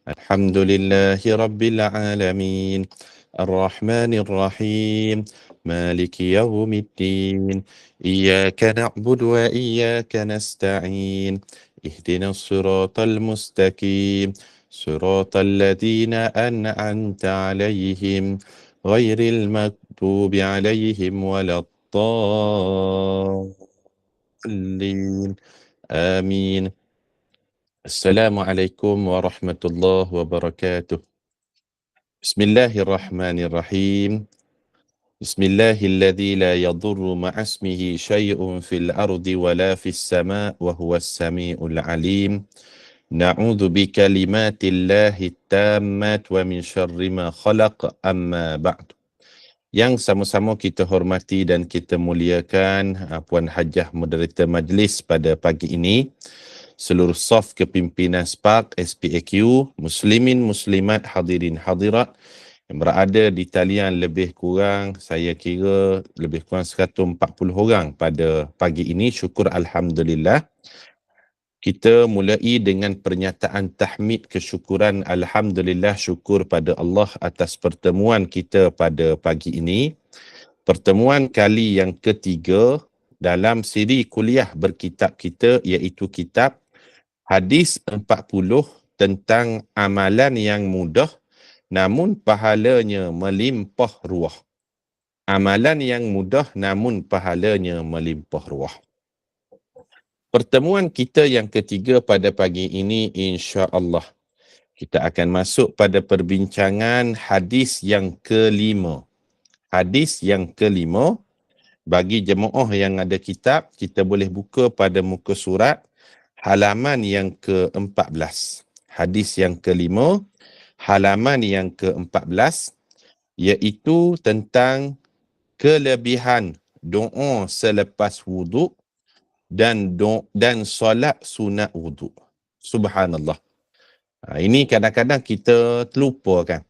الحمد لله رب العالمين الرحمن الرحيم مالك يوم الدين إياك نعبد وإياك نستعين اهدنا الصراط المستقيم صراط الذين أنعمت عليهم غير المغضوب عليهم ولا الضالين آمين. Assalamualaikum warahmatullahi wabarakatuh. Bismillahirrahmanirrahim. Bismillahilladzi la yadurru ma'asmihi syai'un fil ardi wala fis sama' wa huwas sami'ul alim. Na'udzu bikalimatillahi tammat wa min syarri ma khalaq amma ba'du. Yang sama-sama kita hormati dan kita muliakan Puan Hajah Moderator Majlis pada pagi ini, seluruh saf kepimpinan SPAK, SPAQ, muslimin, muslimat, hadirin, hadirat yang berada di talian lebih kurang, saya kira lebih kurang 140 orang pada pagi ini. Syukur Alhamdulillah. Kita mulai dengan pernyataan tahmid kesyukuran. Alhamdulillah, syukur pada Allah atas pertemuan kita pada pagi ini. Pertemuan kali yang ketiga dalam siri kuliah berkitab kita, iaitu kitab Hadis 40 tentang amalan yang mudah namun pahalanya melimpah ruah. Amalan yang mudah namun pahalanya melimpah ruah. Pertemuan kita yang ketiga pada pagi ini, insya-Allah kita akan masuk pada perbincangan hadis yang kelima. Hadis yang kelima, bagi jemaah yang ada kitab, kita boleh buka pada muka surat halaman yang ke-14. Hadis yang kelima, halaman yang ke-14, iaitu tentang kelebihan doa selepas wuduk dan solat sunat wuduk. Subhanallah. Ini kadang-kadang kita terlupa kan,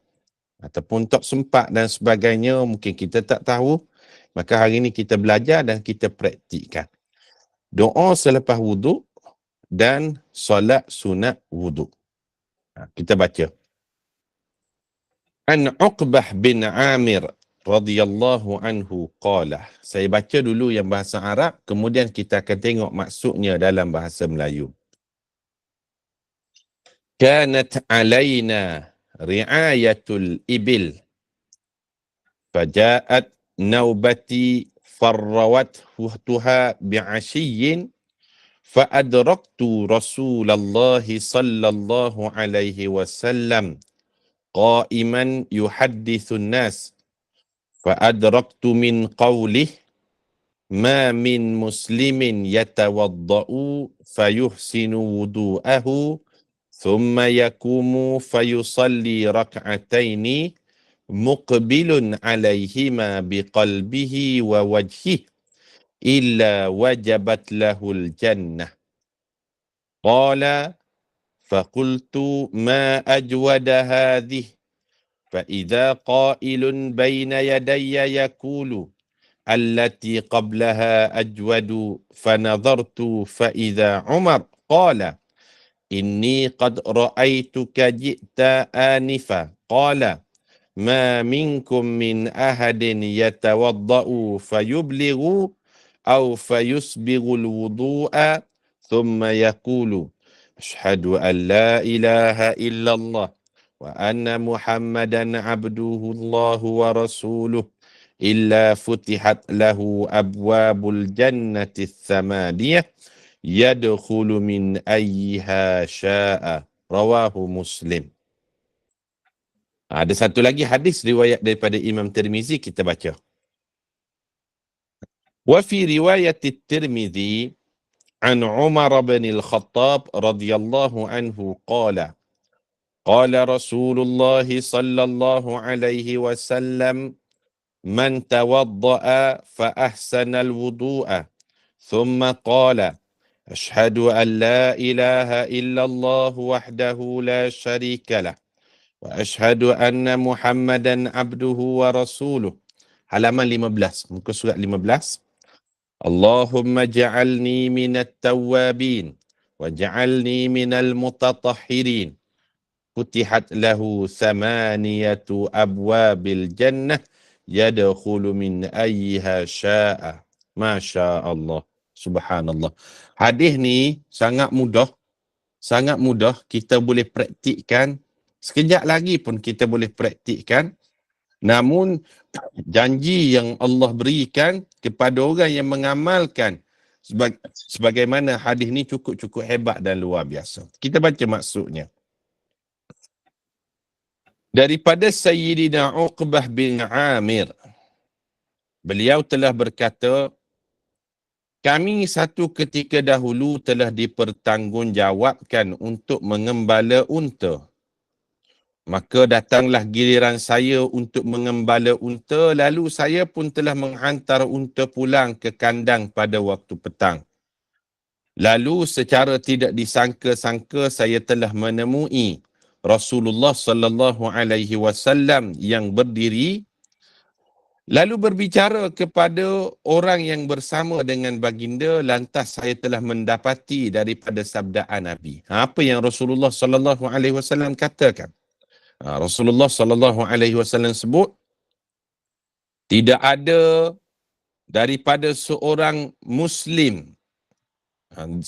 ataupun tak sempat dan sebagainya, mungkin kita tak tahu. Maka hari ini kita belajar dan kita praktikkan. Doa selepas wuduk dan solat sunat wuduk. Kita baca. An Uqbah bin Amir radhiyallahu anhu qala. Saya baca dulu yang bahasa Arab, kemudian kita akan tengok maksudnya dalam bahasa Melayu. Kanat alaina ri'ayatul ibil faja'at naubati farrawathuha bi'ashiyyin فأدركت رسول الله صلى الله عليه وسلم قائما يحدث الناس فأدركت من قوله ما من مسلم يتوضأ فيحسن وضوءه ثم يقوم فيصلي ركعتين مقبل عليهما بقلبه ووجهه إلا وجبت له الجنة. قال فقلت ما أجود هذه فإذا قائل بين يدي يقول التي قبلها أجود فنظرت فإذا عمر قال إني قد رأيتك جئت آنفا قال ما منكم من أحد يتوضأ فيبلغ أو فيسبغ الوضوء ثم يقول أشهد أن لا إله إلا الله وأن محمدا عبده الله ورسوله إلا فتحت له أبواب الجنة الثمانية يدخل من أيها شاء. رواه مسلم. Ada satu lagi hadis riwayat daripada Imam Tirmizi, kita baca. وفي رواية الترمذي عن عمر بن الخطاب رضي الله عنه قال قال رسول الله صلى الله عليه وسلم من توضأ فأحسن الوضوء ثم قال أشهد أن لا إله إلا الله وحده لا شريك له وأشهد أن محمدا عبده ورسوله. Halaman 15, muka surat 15. Allahumma ja'alni minat tawwabin wa ja'alni minal mutatahhirin. futihat lahu thamaniyatu abwabil jannah yadkhulu min ayyiha sya'a. Masya Allah. Subhanallah. Hadis ni sangat mudah. Sangat mudah kita boleh praktikkan. Sekejap lagi pun kita boleh praktikkan. Namun janji yang Allah berikan kepada orang yang mengamalkan sebagaimana hadis ni cukup-cukup hebat dan luar biasa. Kita baca maksudnya. Daripada Sayyidina Uqbah bin Amir, beliau telah berkata, kami satu ketika dahulu telah dipertanggungjawabkan untuk mengembala unta. Maka datanglah giliran saya untuk mengembala unta, lalu saya pun telah menghantar unta pulang ke kandang pada waktu petang. Lalu secara tidak disangka-sangka saya telah menemui Rasulullah sallallahu alaihi wasallam yang berdiri lalu berbicara kepada orang yang bersama dengan baginda, lantas saya telah mendapati daripada sabdaan Nabi. Apa yang Rasulullah sallallahu alaihi wasallam katakan? Rasulullah sallallahu alaihi wasallam sebut, tidak ada daripada seorang Muslim.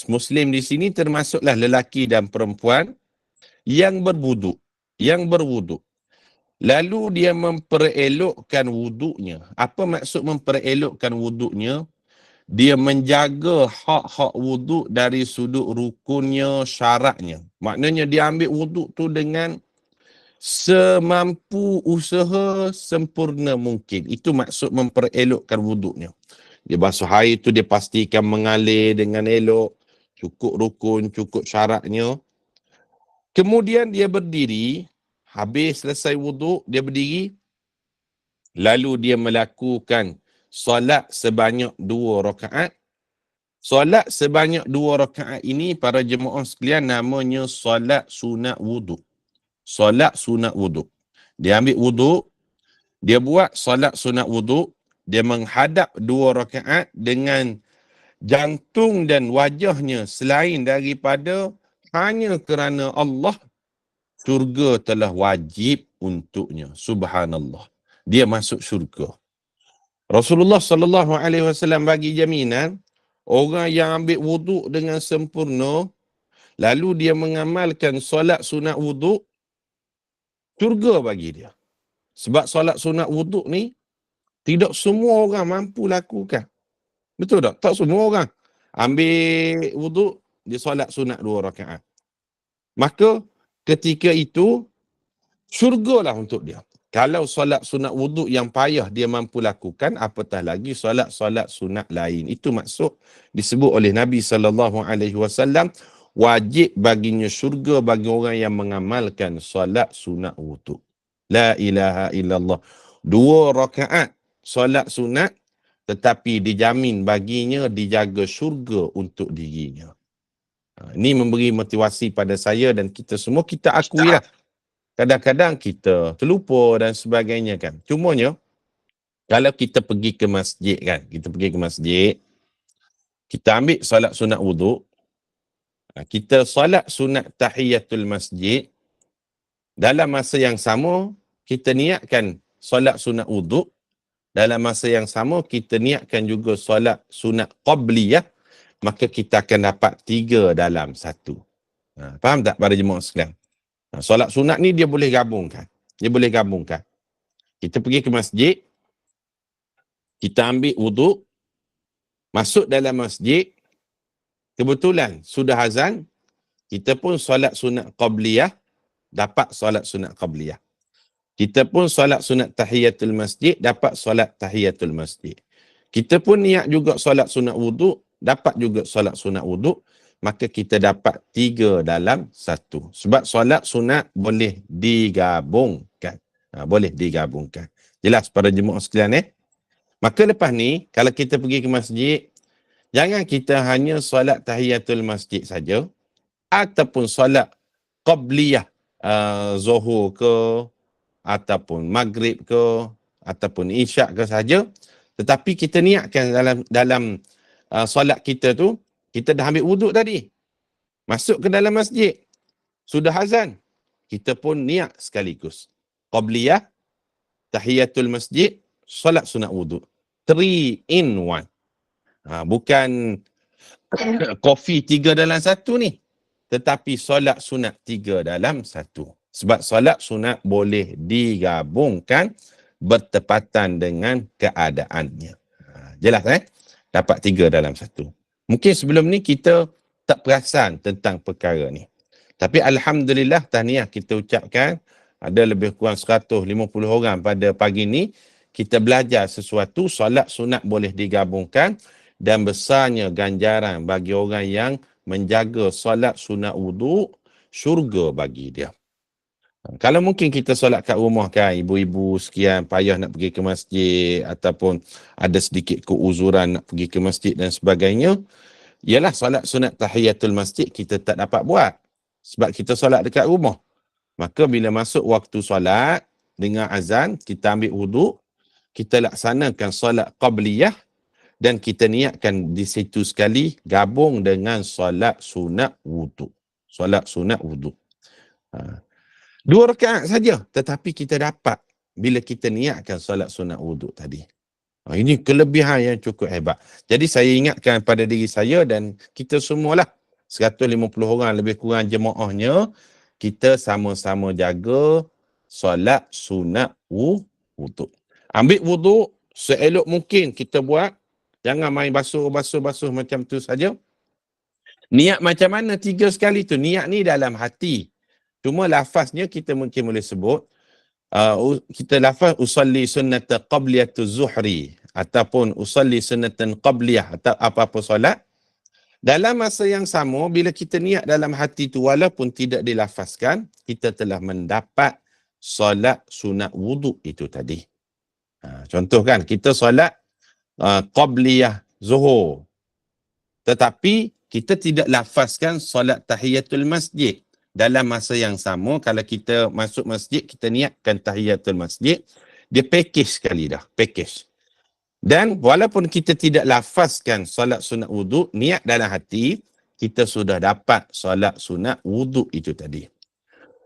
Muslim di sini termasuklah lelaki dan perempuan yang berwuduk. Lalu dia memperelokkan wuduknya. Apa maksud memperelokkan wuduknya? Dia menjaga hak-hak wuduk dari sudut rukunnya, syaratnya. Maknanya dia ambil wuduk tu dengan semampu usaha sempurna mungkin. Itu maksud memperelokkan wuduknya. Dia basuh air tu dia pastikan mengalir dengan elok, cukup rukun, cukup syaratnya. Kemudian dia berdiri, habis selesai wuduk, dia berdiri, lalu dia melakukan solat sebanyak 2 rakaat. Solat sebanyak 2 rakaat ini para jemaah sekalian namanya solat sunat wuduk. Solat sunat wuduk. Dia ambil wuduk, dia buat solat sunat wuduk, dia menghadap 2 rakaat dengan jantung dan wajahnya selain daripada hanya kerana Allah, syurga telah wajib untuknya. Subhanallah. Dia masuk syurga. Rasulullah sallallahu alaihi wasallam bagi jaminan, orang yang ambil wuduk dengan sempurna, lalu dia mengamalkan solat sunat wuduk, syurga bagi dia. Sebab solat sunat wuduk ni, tidak semua orang mampu lakukan. Betul tak? Tak semua orang ambil wuduk, dia solat sunat 2 rakaat. Maka ketika itu, syurgalah untuk dia. Kalau solat sunat wuduk yang payah dia mampu lakukan, apatah lagi solat-solat sunat lain. Itu maksud disebut oleh Nabi SAW, wajib baginya syurga bagi orang yang mengamalkan solat sunat wuduk. La ilaha illallah. 2 rakaat solat sunat, tetapi dijamin baginya dijaga syurga untuk dirinya. Ini memberi motivasi pada saya dan kita semua. Kita akui lah, kadang-kadang kita terlupa dan sebagainya kan. Cumanya, kalau kita pergi ke masjid kan, kita ambil solat sunat wuduk, kita solat sunat tahiyatul masjid, dalam masa yang sama, kita niatkan solat sunat wuduk, dalam masa yang sama, kita niatkan juga solat sunat qabliyah, maka kita akan dapat 3 dalam 1. Faham tak para jemaah sekalian? Solat sunat ni dia boleh gabungkan. Kita pergi ke masjid, kita ambil wuduk, masuk dalam masjid, kebetulan sudah azan, kita pun solat sunat qabliyah, dapat solat sunat qabliyah. Kita pun solat sunat tahiyatul masjid, dapat solat tahiyatul masjid. Kita pun niat juga solat sunat wuduk, dapat juga solat sunat wuduk, maka kita dapat 3 dalam 1. Sebab solat sunat boleh digabungkan. Boleh digabungkan. Jelas para jemaah sekalian Maka lepas ni, kalau kita pergi ke masjid, jangan kita hanya solat tahiyatul masjid saja, ataupun solat qabliyah, zuhur ke, ataupun maghrib ke, ataupun isyak ke saja, tetapi kita niatkan dalam solat kita tu, kita dah ambil wuduk tadi, masuk ke dalam masjid, sudah azan, kita pun niat sekaligus. Qabliyah, tahiyatul masjid, solat sunat wudu. 3 in 1. Bukan kopi 3 dalam 1 ni. Tetapi solat sunat 3 dalam 1. Sebab solat sunat boleh digabungkan bertepatan dengan keadaannya. Jelas Dapat 3 dalam 1. Mungkin sebelum ni kita tak perasan tentang perkara ni. Tapi alhamdulillah tahniah kita ucapkan ada lebih kurang 150 orang pada pagi ni kita belajar sesuatu. Solat sunat boleh digabungkan dan besarnya ganjaran bagi orang yang menjaga solat sunat wudu, syurga bagi dia. Kalau mungkin kita solat kat rumah kan, ibu-ibu sekian payah nak pergi ke masjid ataupun ada sedikit keuzuran nak pergi ke masjid dan sebagainya, ialah solat sunat tahiyatul masjid kita tak dapat buat sebab kita solat dekat rumah. Maka bila masuk waktu solat, dengar azan, kita ambil wudu, kita laksanakan solat qabliyah dan kita niatkan di situ sekali gabung dengan solat sunat wudu. Solat sunat wudu. 2 rakaat saja tetapi kita dapat bila kita niatkan solat sunat wudu tadi. Ini kelebihan yang cukup hebat. Jadi saya ingatkan pada diri saya dan kita semualah 150 orang lebih kurang jemaahnya, kita sama-sama jaga solat sunat wudu. Ambil wudu seelok mungkin kita buat. Jangan main basuh macam tu saja. Niat macam mana 3 sekali tu? Niat ni dalam hati. Cuma lafaznya kita mungkin boleh sebut. Kita lafaz usalli sunnata qabliyatu zuhri. Ataupun usalli sunnatan qabliyah. Atau apa-apa solat. Dalam masa yang sama, bila kita niat dalam hati tu walaupun tidak dilafazkan, kita telah mendapat solat sunat wudu itu tadi. Contoh kan, kita solat qabliyah zuhur. Tetapi kita tidak lafazkan solat tahiyatul masjid. Dalam masa yang sama, kalau kita masuk masjid, kita niatkan tahiyatul masjid, dia package sekali dah, package. Dan walaupun kita tidak lafazkan solat sunat wudu, niat dalam hati, kita sudah dapat solat sunat wudu itu tadi.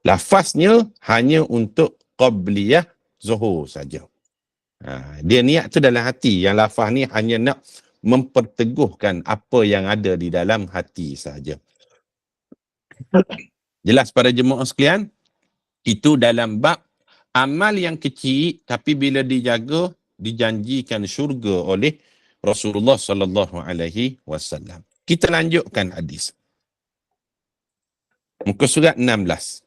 Lafaznya hanya untuk qabliyah zuhur saja. Dia niat tu dalam hati. Yang lafaz ni hanya nak memperteguhkan apa yang ada di dalam hati saja. Jelas para jemaah sekalian? Itu dalam bab amal yang kecil tapi bila dijaga dijanjikan syurga oleh Rasulullah sallallahu alaihi wasallam. Kita lanjutkan hadis. Muka surat 16.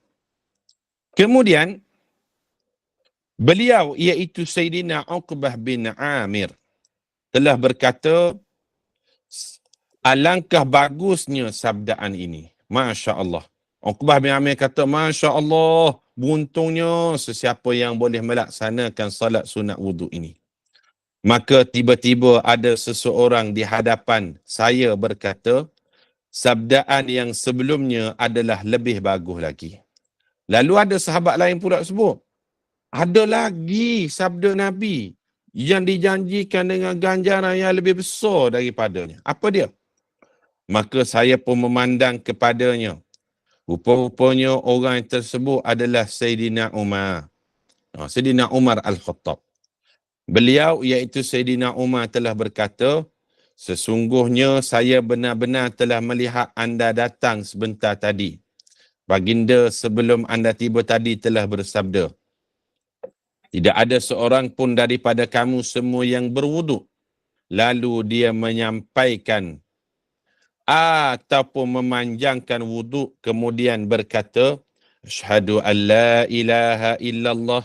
Kemudian beliau iaitu Sayyidina Uqbah bin Amir telah berkata, alangkah bagusnya sabdaan ini. Masya Allah. Uqbah bin Amir kata, Masya Allah, beruntungnya sesiapa yang boleh melaksanakan salat sunat wudu ini. Maka tiba-tiba ada seseorang di hadapan saya berkata, sabdaan yang sebelumnya adalah lebih bagus lagi. Lalu ada sahabat lain pula sebut, ada lagi sabda Nabi yang dijanjikan dengan ganjaran yang lebih besar daripadanya. Apa dia? Maka saya pun memandang kepadanya. Rupa-rupanya orang yang tersebut adalah Sayyidina Umar. Sayyidina Umar Al-Khattab. Beliau iaitu Sayyidina Umar telah berkata, sesungguhnya saya benar-benar telah melihat anda datang sebentar tadi. Baginda sebelum anda tiba tadi telah bersabda, tidak ada seorang pun daripada kamu semua yang berwuduk. Lalu dia menyampaikan ataupun memanjangkan wuduk kemudian berkata, asyhadu an la ilaha illallah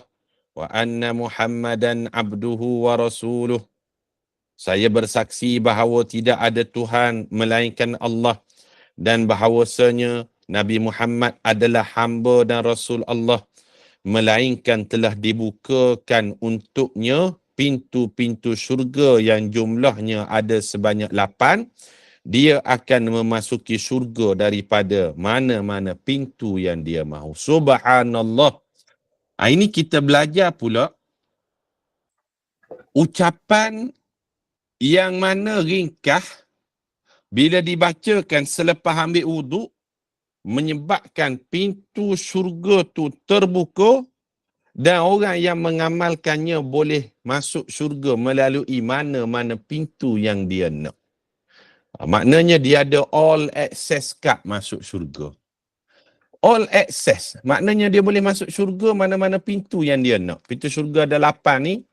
wa anna Muhammadan abduhu wa rasuluh. Saya bersaksi bahawa tidak ada Tuhan melainkan Allah dan bahawasanya Nabi Muhammad adalah hamba dan Rasul Allah, melainkan telah dibukakan untuknya pintu-pintu syurga yang jumlahnya ada sebanyak 8. Dia akan memasuki syurga daripada mana-mana pintu yang dia mahu. Subhanallah. Ini kita belajar pula ucapan yang mana ringkas bila dibacakan selepas ambil wuduk, menyebabkan pintu syurga tu terbuka dan orang yang mengamalkannya boleh masuk syurga melalui mana-mana pintu yang dia nak. Maknanya dia ada all access card masuk syurga. All access, maknanya dia boleh masuk syurga mana-mana pintu yang dia nak. Pintu syurga ada 8 ni.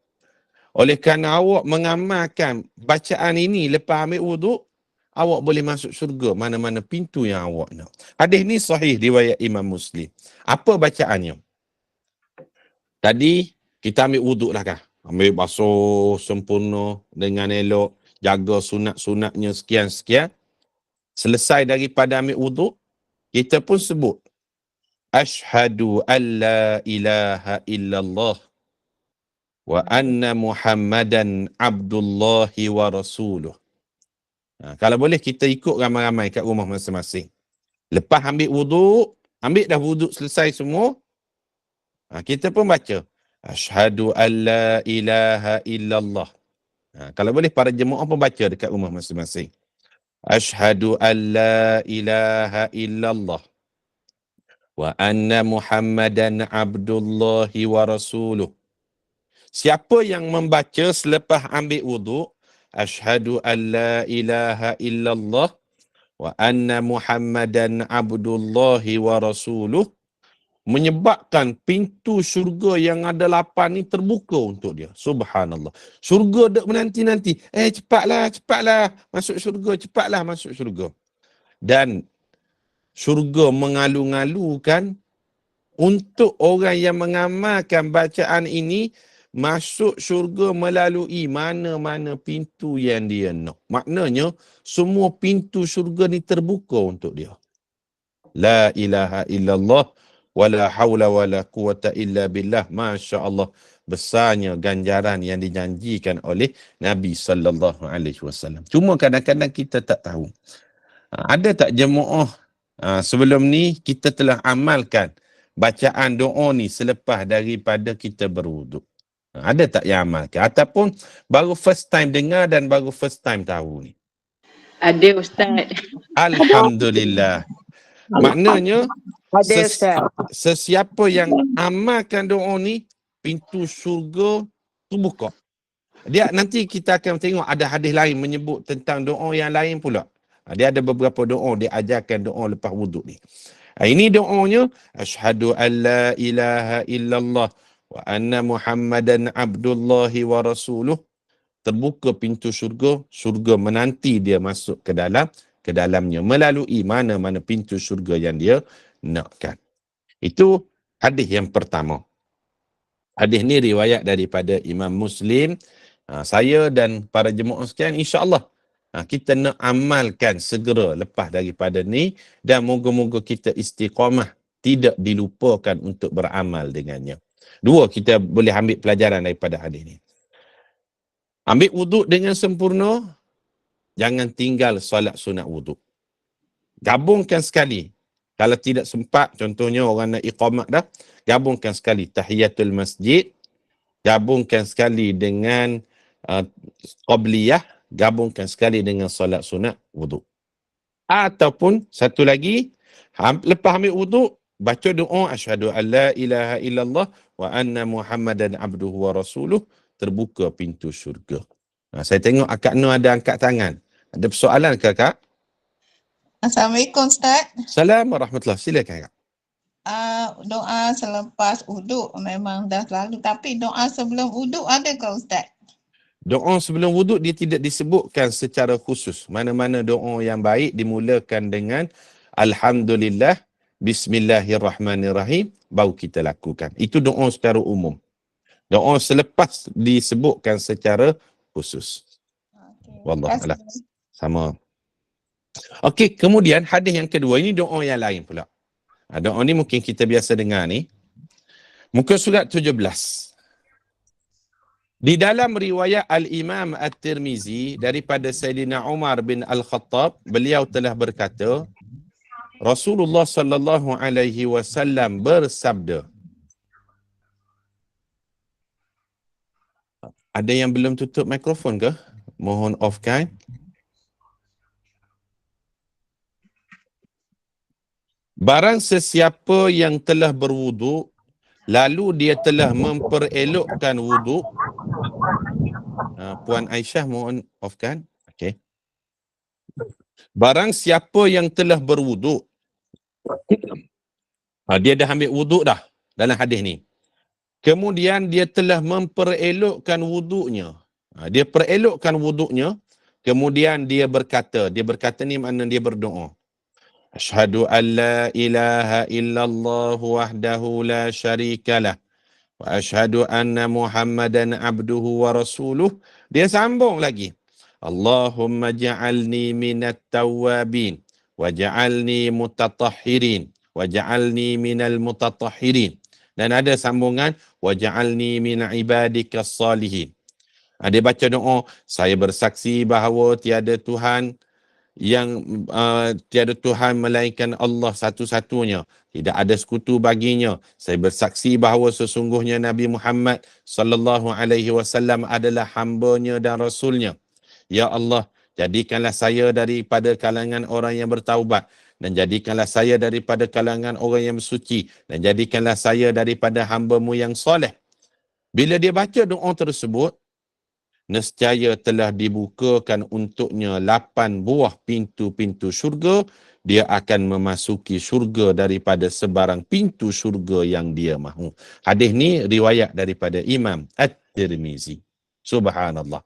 Oleh kerana awak mengamalkan bacaan ini lepas ambil wuduk, awak boleh masuk syurga mana-mana pintu yang awak nak. Hadis ni sahih riwayat Imam Muslim. Apa bacaannya? Tadi kita ambil wuduk lah kah? Ambil basuh sempurna dengan elok, jaga sunat-sunatnya sekian-sekian. Selesai daripada ambil wuduk, kita pun sebut Ashhadu an la ilaha illallah wa anna Muhammadan abdullahi wa rasuluh. Kalau boleh kita ikut ramai-ramai kat rumah masing-masing. Lepas ambil wuduk, ambil dah wuduk selesai semua, kita pun baca Ashhadu an la ilaha illallah. Kalau boleh para jemaah pun baca dekat rumah masing-masing. Ashhadu an la ilaha illallah wa anna Muhammadan abdullahi wa rasuluh. Siapa yang membaca selepas ambil wuduk, Ashhadu an la ilaha illallah wa anna Muhammadan abdullahi wa rasuluh, menyebabkan pintu syurga yang ada 8 ni terbuka untuk dia. Subhanallah. Syurga dek menanti-nanti. Cepatlah masuk syurga, cepatlah masuk syurga. Dan syurga mengalu-ngalukan untuk orang yang mengamalkan bacaan ini masuk syurga melalui mana-mana pintu yang dia nak. Maknanya semua pintu syurga ni terbuka untuk dia. La ilaha illallah wala haula wala quwata illa billah. Masya Allah, besarnya ganjaran yang dijanjikan oleh Nabi sallallahu alaihi wasallam. Cuma kadang-kadang kita tak tahu. Ada tak jemaah sebelum ni kita telah amalkan bacaan doa ni selepas daripada kita berwuduk? Ada tak yang amalkan? Ataupun baru first time dengar dan baru first time tahu ni? Ada Ustaz. Alhamdulillah. Maknanya sesiapa yang amalkan doa ni, pintu syurga terbuka. Dia nanti kita akan tengok ada hadis lain menyebut tentang doa yang lain pula. Dia ada beberapa doa, dia ajarkan doa lepas wuduk ni. Ini doanya, Ashhadu an la ilaha illallah wa anna Muhammadan abdullahi wa rasuluh. Terbuka pintu syurga, syurga menanti dia masuk ke dalamnya melalui mana-mana pintu syurga yang dia nakkan. Itu hadis yang pertama. Hadis ni riwayat daripada Imam Muslim. Saya dan para jemaah sekalian, insya-Allah kita nak amalkan segera lepas daripada ni dan moga-moga kita istiqamah, tidak dilupakan untuk beramal dengannya. Dua, kita boleh ambil pelajaran daripada hadis ni. Ambil wuduk dengan sempurna, jangan tinggal solat sunat wuduk. Gabungkan sekali. Kalau tidak sempat, contohnya orang nak iqamah dah, gabungkan sekali tahiyatul masjid, gabungkan sekali dengan qabliyah, gabungkan sekali dengan solat sunat wuduk. Ataupun satu lagi, lepas ambil wuduk, baca doa asyhadu an la ilaha illallah wa anna Muhammadan abduhu wa rasuluh, terbuka pintu syurga. Saya tengok Akak Nur ada angkat tangan. Ada persoalan ke Kak? Assalamualaikum Ustaz. Assalamualaikum warahmatullahi. Silakan Kak. Doa selepas wuduk memang dah selalu, tapi doa sebelum wuduk ada ke Ustaz? Doa sebelum wuduk dia tidak disebutkan secara khusus. Mana-mana doa yang baik dimulakan dengan Alhamdulillah, Bismillahirrahmanirrahim, baru kita lakukan. Itu doa secara umum. Doa selepas disebutkan secara khusus. Wallahualam. Sama. Okey, kemudian hadis yang kedua, ini doa yang lain pula. Doa ni mungkin kita biasa dengar ni. Muka surat 17. Di dalam riwayat Al-Imam At-Tirmizi daripada Sayyidina Umar bin Al-Khattab, beliau telah berkata, Rasulullah sallallahu alaihi wasallam bersabda. Ada yang belum tutup mikrofon ke? Mohon offkan. Barang sesiapa yang telah berwuduk, lalu dia telah memperelokkan wuduk. Puan Aisyah mohon offkan. Okey. Barang siapa yang telah berwuduk, dia dah ambil wuduk dah dalam hadis ni. Kemudian dia telah memperelokkan wuduknya. Dia perelokkan wuduknya, kemudian dia berkata ni makna dia berdoa. Asyhadu an la ilaha illallah wahdahu la syarikalah wa asyhadu anna Muhammadan abduhu wa rasuluh. Dia sambung lagi. Allahumma ja'alni minat tawwabin wa ja'alni mutatahhirin wa ja'alni minal mutatahhirin. Dan ada sambungan wa ja'alni min ibadikas salihin. Dia baca doa, saya bersaksi bahawa tiada Tuhan melainkan Allah satu-satunya. Tidak ada sekutu baginya. Saya bersaksi bahawa sesungguhnya Nabi Muhammad sallallahu alaihi wasallam adalah hamba-Nya dan rasul-Nya. Ya Allah, jadikanlah saya daripada kalangan orang yang bertaubat, dan jadikanlah saya daripada kalangan orang yang bersuci, dan jadikanlah saya daripada hamba-Mu yang soleh. Bila dia baca doa tersebut, nescaya telah dibukakan untuknya 8 buah pintu-pintu syurga. Dia akan memasuki syurga daripada sebarang pintu syurga yang dia mahu. Hadis ni riwayat daripada Imam At-Tirmizi. Subhanallah.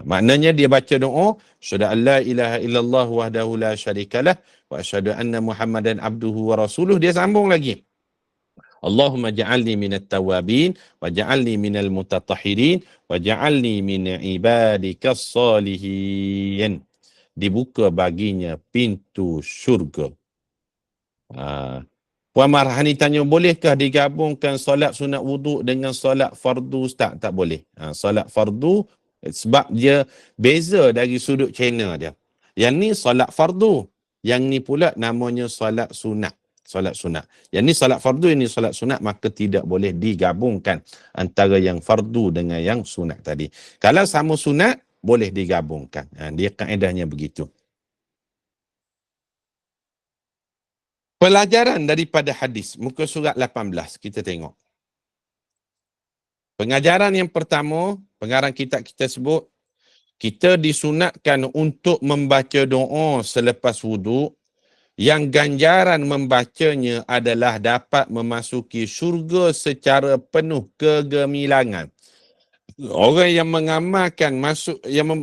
Maknanya dia baca doa, asyhadu an la ilaha illallah wahdahu la syarikalah wa asyhadu anna Muhammadan abduhu wa rasuluh. Dia sambung lagi. Allahumma ja'alni minat tawabin wa ja'alni minal mutatahhirin wa ja'alni min ibadikas salihin. Dibuka baginya pintu syurga. Puan Marhani tanya, bolehkah digabungkan solat sunat wuduk dengan solat fardu, Ustaz? Tak boleh. Solat fardu sebab dia beza dari sudut channel dia. Yang ni solat fardu, yang ni pula namanya solat sunat. Solat sunat. Yang ni solat fardu, yang ni solat sunat, maka tidak boleh digabungkan antara yang fardu dengan yang sunat tadi. Kalau sama sunat, boleh digabungkan. Dia kaedahnya begitu. Pelajaran daripada hadis, muka surat 18, kita tengok. Pengajaran yang pertama, pengarang kitab kita sebut, kita disunatkan untuk membaca doa selepas wuduk, yang ganjaran membacanya adalah dapat memasuki syurga secara penuh kegemilangan. Orang yang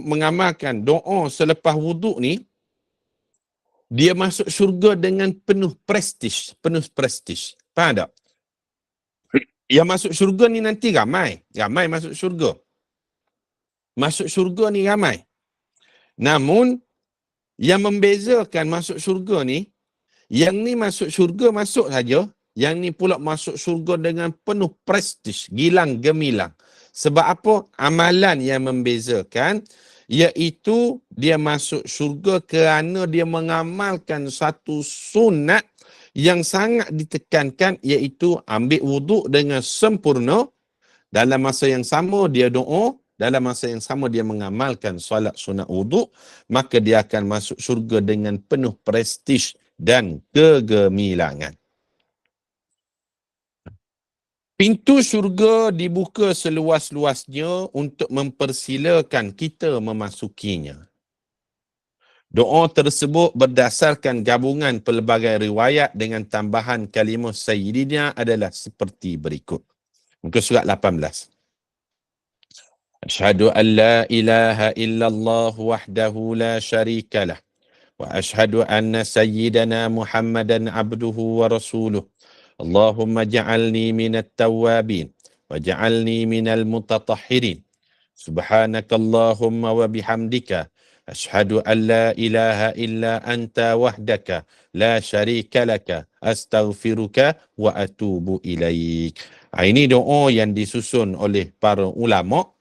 mengamalkan doa selepas wuduk ni, dia masuk syurga dengan penuh prestis. Faham tak? Yang masuk syurga ni nanti ramai masuk syurga. Masuk syurga ni ramai. Namun yang membezakan masuk syurga ni, yang ni masuk syurga masuk saja, yang ni pula masuk syurga dengan penuh prestis, gilang gemilang. Sebab apa? Amalan yang membezakan, iaitu dia masuk syurga kerana dia mengamalkan satu sunat yang sangat ditekankan, iaitu ambil wuduk dengan sempurna. Dalam masa yang sama dia doa, dalam masa yang sama dia mengamalkan solat sunat wuduk, maka dia akan masuk syurga dengan penuh prestis dan kegemilangan. Pintu syurga dibuka seluas-luasnya untuk mempersilakan kita memasukinya. Doa tersebut berdasarkan gabungan pelbagai riwayat dengan tambahan kalimah sayyidina adalah seperti berikut. Muka surat 18. Asyhadu an la ilaha illallah wahdahu la syarikalah wa asyhadu anna sayyidana Muhammadan abduhu wa rasuluh. Allahumma ja'alni minat tawwabin wa ja'alni minal mutatahhirin. Subhanakallahumma wa bihamdika asyhadu an la ilaha illa anta wahdaka la syarika laka astaghfiruka wa atubu ilaik. Ini doa yang disusun oleh para ulama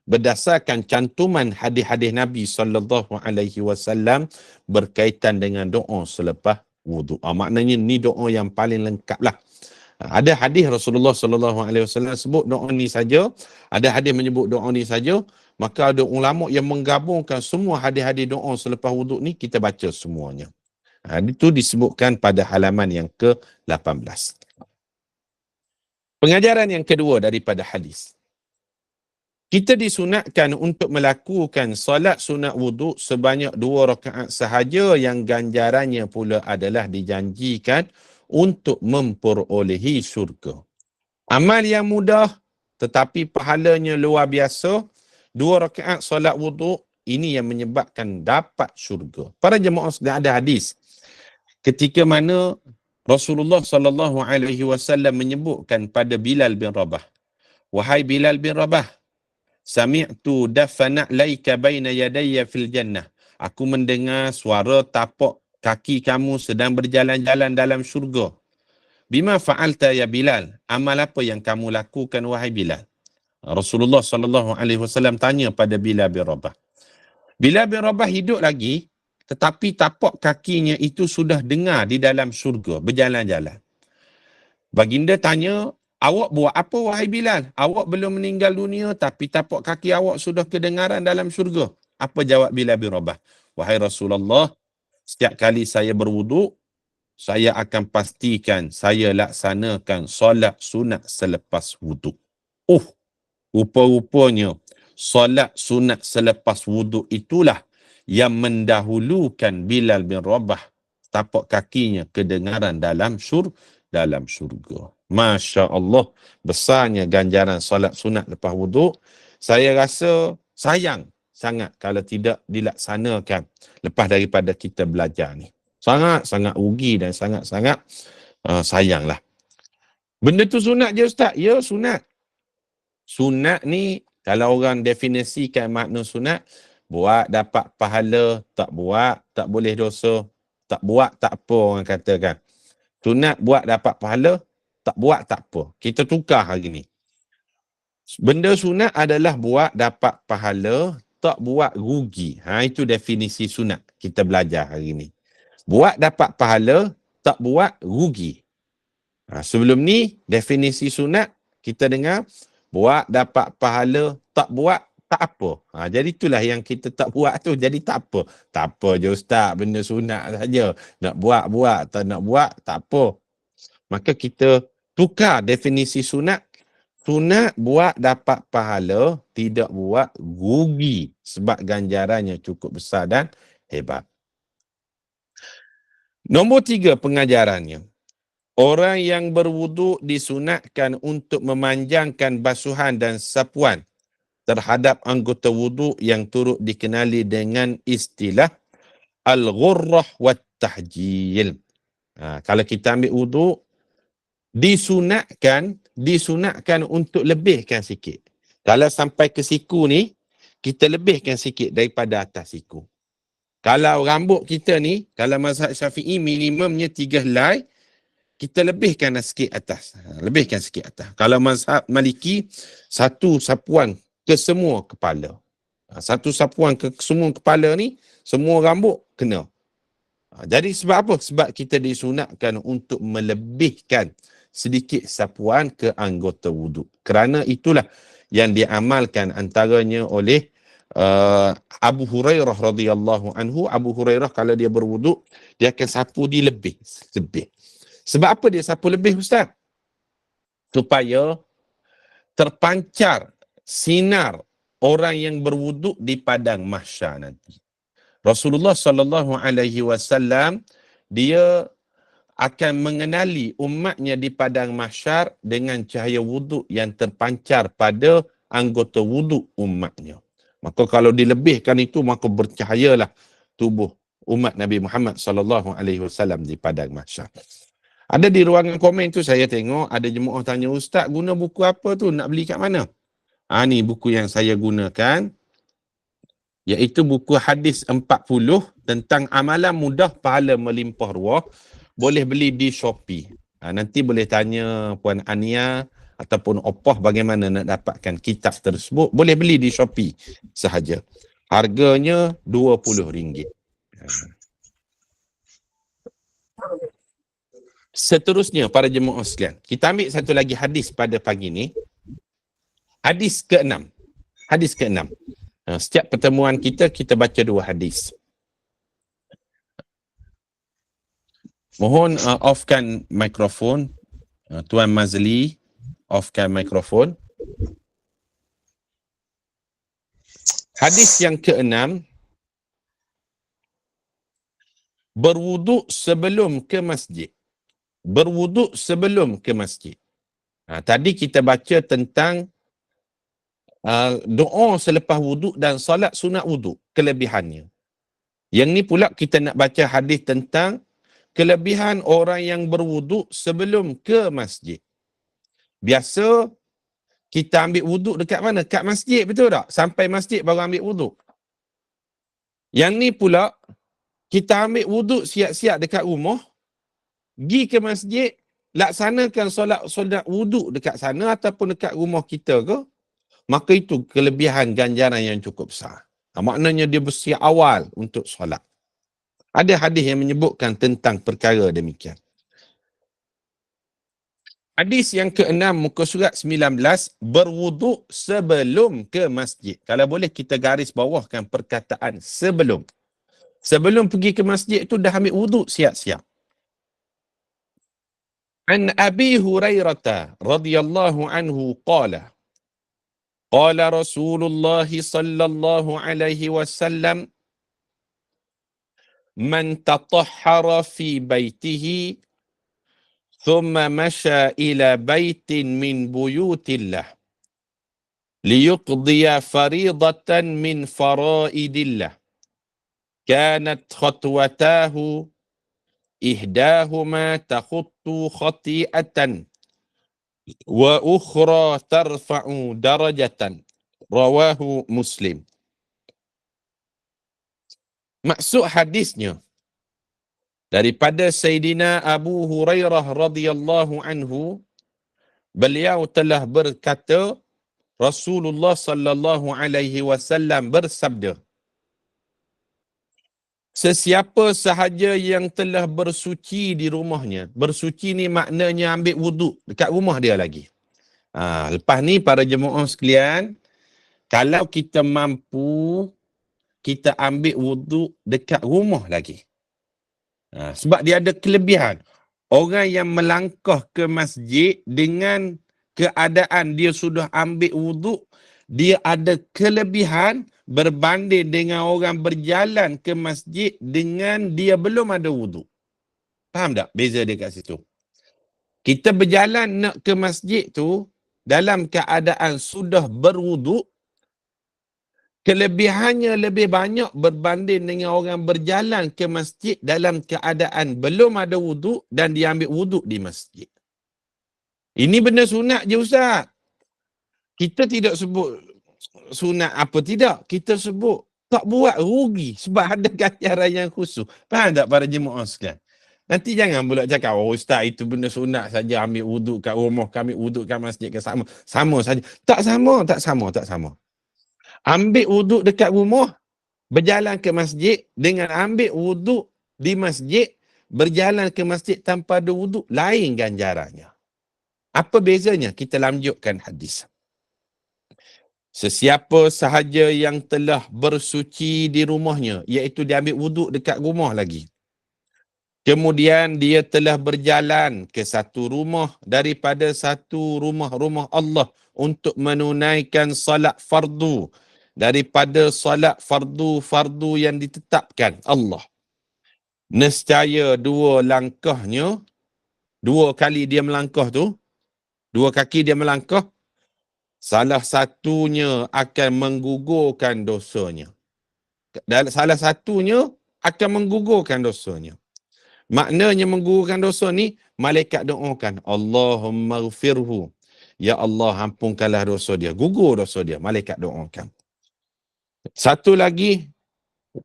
berdasarkan cantuman hadis-hadis Nabi SAW berkaitan dengan doa selepas wuduk. Maknanya ni doa yang paling lengkap lah. Ada hadis Rasulullah SAW sebut doa ni saja, ada hadis menyebut doa ni saja, maka ada ulama yang menggabungkan semua hadis-hadis doa selepas wuduk ni, kita baca semuanya. Itu disebutkan pada halaman yang ke-18. Pengajaran yang kedua daripada hadis. Kita disunatkan untuk melakukan solat sunat wuduk sebanyak 2 rakaat sahaja yang ganjarannya pula adalah dijanjikan untuk memperolehi syurga. Amal yang mudah tetapi pahalanya luar biasa. 2 rakaat solat wuduk ini yang menyebabkan dapat syurga. Para jemaah sekalian, ada hadis ketika mana Rasulullah SAW menyebutkan pada Bilal bin Rabah, wahai Bilal bin Rabah, sami'tu dafana laika baina yadayya fil jannah. Aku mendengar suara tapak kaki kamu sedang berjalan-jalan dalam syurga. Bima fa'alta ya Bilal? Amal apa yang kamu lakukan wahai Bilal? Rasulullah SAW tanya pada Bilal bin Rabah. Bilal bin Rabah hidup lagi, tetapi tapak kakinya itu sudah dengar di dalam syurga, berjalan-jalan. Baginda tanya, awak buat apa wahai Bilal? Awak belum meninggal dunia tapi tapak kaki awak sudah kedengaran dalam syurga. Apa jawab Bilal bin Rabah? Wahai Rasulullah, setiap kali saya berwuduk, saya akan pastikan saya laksanakan solat sunat selepas wuduk. Rupa-rupanya solat sunat selepas wuduk itulah yang mendahulukan Bilal bin Rabah tapak kakinya kedengaran dalam syurga. Masya Allah, besarnya ganjaran solat sunat lepas wuduk. Saya rasa sayang sangat kalau tidak dilaksanakan lepas daripada kita belajar ni. Sangat-sangat rugi dan sangat-sangat sayanglah. Benda tu sunat je Ustaz? Ya, sunat. Sunat ni, kalau orang definisikan makna sunat, buat dapat pahala, tak buat tak boleh dosa, tak buat tak apa orang katakan. Sunat buat dapat pahala, tak buat tak apa. Kita tukar hari ni. Benda sunat adalah buat dapat pahala, tak buat rugi. Itu definisi sunat kita belajar hari ni. Buat dapat pahala, tak buat rugi. Sebelum ni, definisi sunat kita dengar, buat dapat pahala, tak buat tak apa. Jadi itulah yang kita tak buat tu, jadi tak apa. Tak apa je Ustaz, benda sunat saja. Nak buat, tak nak buat, tak apa. Maka kita tukar definisi sunat. Sunat buat dapat pahala, tidak buat rugi. Sebab ganjarannya cukup besar dan hebat. Nombor 3 pengajarannya. Orang yang berwuduk disunatkan untuk memanjangkan basuhan dan sapuan terhadap anggota wuduk yang turut dikenali dengan istilah al-ghurrah wat tahjil. Kalau kita ambil wuduk, disunatkan untuk lebihkan sikit. Kalau sampai ke siku ni, kita lebihkan sikit daripada atas siku. Kalau rambut kita ni, kalau mazhab Syafi'i minimumnya 3 helai, kita lebihkan sikit atas. Lebihkan sikit atas. Kalau mazhab Maliki, 1 sapuan ke semua kepala. 1 sapuan ke semua kepala ni, semua rambut kena. Jadi sebab apa? Sebab kita disunatkan untuk melebihkan sedikit sapuan ke anggota wuduk. Kerana itulah yang diamalkan antaranya oleh Abu Hurairah radhiyallahu anhu. Abu Hurairah kalau dia berwuduk, dia akan sapu di lebih. Sebab apa dia sapu lebih Ustaz? Supaya terpancar sinar orang yang berwuduk di padang mahsyar nanti. Rasulullah SAW dia akan mengenali umatnya di padang mahsyar dengan cahaya wuduk yang terpancar pada anggota wuduk umatnya. Maka kalau dilebihkan itu, maka bercahayalah tubuh umat Nabi Muhammad SAW di padang mahsyar. Ada di ruangan komen tu saya tengok ada jemaah tanya, Ustaz guna buku apa tu, nak beli kat mana? Ni buku yang saya gunakan, iaitu buku hadis 40 tentang amalan mudah pahala melimpah ruah. Boleh beli di Shopee. Nanti boleh tanya Puan Ania ataupun Opah bagaimana nak dapatkan kitab tersebut. Boleh beli di Shopee sahaja. Harganya RM20. Seterusnya para jemaah sekalian, kita ambil satu lagi hadis pada pagi ni. Hadis ke-6. Hadis ke-6. Setiap pertemuan kita baca 2 hadis. Mohon offkan mikrofon. Tuan Mazli, offkan mikrofon. Hadis yang ke-6, berwuduk sebelum ke masjid. Berwuduk sebelum ke masjid. Tadi kita baca tentang doa selepas wuduk dan solat sunat wuduk, kelebihannya. Yang ni pula kita nak baca hadis tentang kelebihan orang yang berwuduk sebelum ke masjid. Biasa kita ambil wuduk dekat mana? Kat masjid, betul tak? Sampai masjid baru ambil wuduk. Yang ni pula kita ambil wuduk siap-siap dekat rumah, pergi ke masjid, laksanakan solat wuduk dekat sana ataupun dekat rumah kita ke, maka itu kelebihan ganjaran yang cukup besar. Maknanya dia bersiap awal untuk solat. Ada hadis yang menyebutkan tentang perkara demikian. Hadis yang ke-6 muka surat 19, berwuduk sebelum ke masjid. Kalau boleh kita garis bawahkan perkataan sebelum. Sebelum pergi ke masjid itu dah ambil wuduk siap-siap. An Abi Hurairah radhiyallahu anhu qala qala Rasulullah sallallahu alaihi wasallam man tatahhara fi baitihi thumma masya ila baitin min buyutillah liyuqdiya faridatan min faraidillah kanat khatwatahu ihdahuma takhuttu khati'atan wa ukhra tarfa'u darajatan. Rawahu Muslim. Maksud hadisnya daripada Sayyidina Abu Hurairah radhiyallahu anhu, beliau telah berkata, Rasulullah sallallahu alaihi wasallam bersabda, sesiapa sahaja yang telah bersuci di rumahnya. Bersuci ni maknanya ambil wuduk dekat rumah dia lagi. Lepas ni para jemaah sekalian, kalau kita mampu, kita ambil wuduk dekat rumah lagi. Sebab dia ada kelebihan. Orang yang melangkah ke masjid dengan keadaan dia sudah ambil wuduk, dia ada kelebihan berbanding dengan orang berjalan ke masjid dengan dia belum ada wuduk. Faham tak beza dia kat situ? Kita berjalan nak ke masjid tu dalam keadaan sudah berwuduk, kelebihannya lebih banyak berbanding dengan orang berjalan ke masjid dalam keadaan belum ada wuduk dan dia ambil wuduk di masjid. Ini benda sunat je Ustaz. Kita tidak sebut sunat apa tidak. Kita sebut tak buat rugi sebab ada ganjaran yang khusus. Faham tak para jemaah sekalian? Nanti jangan pula cakap, oh Ustaz itu benda sunat saja, ambil wuduk kat rumah, kami wuduk kat masjid ke sama. Sama saja. Tak sama. Ambil wuduk dekat rumah, berjalan ke masjid dengan ambil wuduk di masjid, berjalan ke masjid tanpa ada wuduk, lain ganjarannya. Apa bezanya? Kita lanjutkan hadis. Sesiapa sahaja yang telah bersuci di rumahnya, iaitu dia ambil wuduk dekat rumah lagi, kemudian dia telah berjalan ke satu rumah daripada satu rumah-rumah Allah untuk menunaikan salat fardu, daripada salat fardu yang ditetapkan Allah. Nescaya dua langkahnya, dua kali dia melangkah tu, dua kaki dia melangkah, salah satunya akan menggugurkan dosanya. Dan salah satunya akan menggugurkan dosanya. Maknanya menggugurkan dosa ni, malaikat doakan, Allahumma ghfirhu. Ya Allah, ampunkanlah dosa dia. Gugur dosa dia, malaikat doakan. Satu lagi,